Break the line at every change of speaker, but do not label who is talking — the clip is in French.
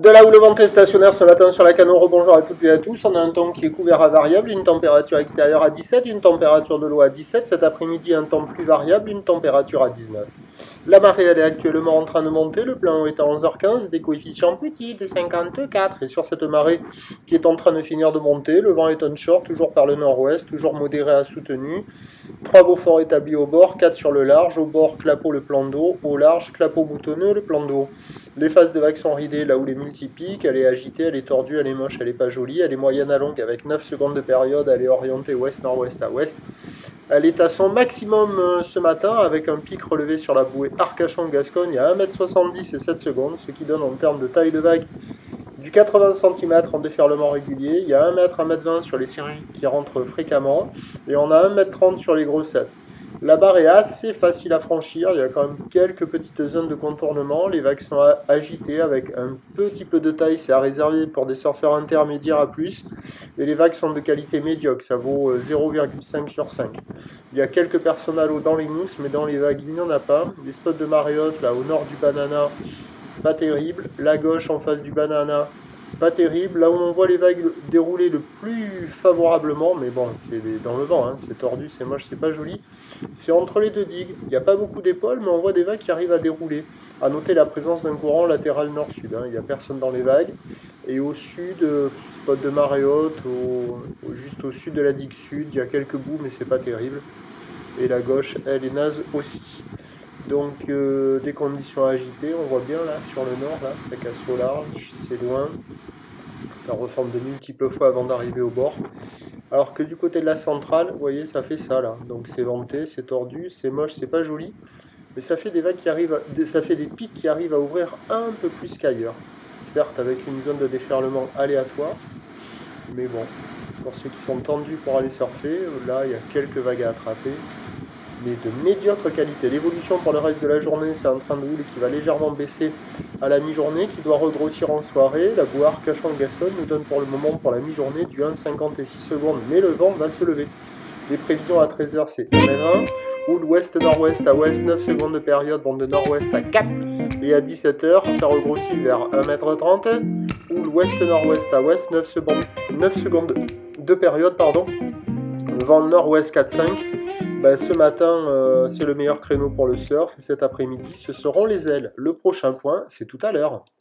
De là où le vent est stationnaire ce matin sur la Canon, rebonjour à toutes et à tous. On a un temps qui est couvert à variable, une température extérieure à 17, une température de l'eau à 17. Cet après-midi, un temps plus variable, une température à 19. La marée, elle est actuellement en train de monter. Le plan est à 11h15, des coefficients petits, des 54. Et sur cette marée qui est en train de finir de monter, le vent est onshore, toujours par le nord-ouest, toujours modéré à soutenu. 3 Beaufort établis au bord, 4 sur le large. Au bord, clapot le plan d'eau. Au large, clapot boutonneux le plan d'eau. Les phases de vagues sont ridées là où les multipiques, elle est agitée, elle est tordue, elle est moche, elle est pas jolie, elle est moyenne à longue avec 9 secondes de période, elle est orientée ouest-nord-ouest à ouest. Elle est à son maximum ce matin avec un pic relevé sur la bouée Arcachon-Gascogne à 1m70 et 7 secondes, ce qui donne en termes de taille de vague du 80 cm en déferlement régulier. Il y a 1 m, 1m20 sur les séries qui rentrent fréquemment et on a 1m30 sur les grossettes. La barre est assez facile à franchir, il y a quand même quelques petites zones de contournement, les vagues sont agitées avec un petit peu de taille, c'est à réserver pour des surfeurs intermédiaires à plus, et les vagues sont de qualité médiocre, ça vaut 0,5 sur 5. Il y a quelques personnes à l'eau dans les mousses, mais dans les vagues il n'y en a pas. Les spots de marée haute, là au nord du Banana, pas terrible, la gauche en face du Banana, pas terrible, là où on voit les vagues dérouler le plus favorablement, mais bon, c'est dans le vent, hein, c'est tordu, c'est moche, c'est pas joli, c'est entre les deux digues. Il n'y a pas beaucoup d'épaules, mais on voit des vagues qui arrivent à dérouler. À noter la présence d'un courant latéral nord-sud, hein. Il n'y a personne dans les vagues. Et au sud, spot de marée haute, juste au sud de la digue sud, il y a quelques bouts, mais c'est pas terrible. Et la gauche, elle est naze aussi. Donc des conditions agitées, on voit bien là sur le nord, là, ça casse au large, c'est loin, ça reforme de multiples fois avant d'arriver au bord. Alors que du côté de la centrale, vous voyez, ça fait ça là, donc c'est venté, c'est tordu, c'est moche, c'est pas joli, mais ça fait des vagues qui arrivent, ça fait des pics qui arrivent à ouvrir un peu plus qu'ailleurs. Certes avec une zone de déferlement aléatoire, mais bon, pour ceux qui sont tendus pour aller surfer, là il y a quelques vagues à attraper, mais de médiocre qualité. L'évolution pour le reste de la journée, c'est un train de houle qui va légèrement baisser à la mi-journée, qui doit regrossir en soirée. La bouée Arcachon-Gascogne nous donne pour le moment, pour la mi-journée, du 1,56 secondes, mais le vent va se lever. Les prévisions à 13h, c'est 1m20. Houle ouest-nord-ouest à ouest, 9 secondes de période, vent de nord-ouest à 4. Et à 17h, ça regrossit vers 1m30. Houle ouest-nord-ouest à ouest, 9 secondes de période, pardon. Vent nord-ouest 4-5. Ben, ce matin, c'est le meilleur créneau pour le surf. Cet après-midi, ce seront les ailes. Le prochain point, c'est tout à l'heure.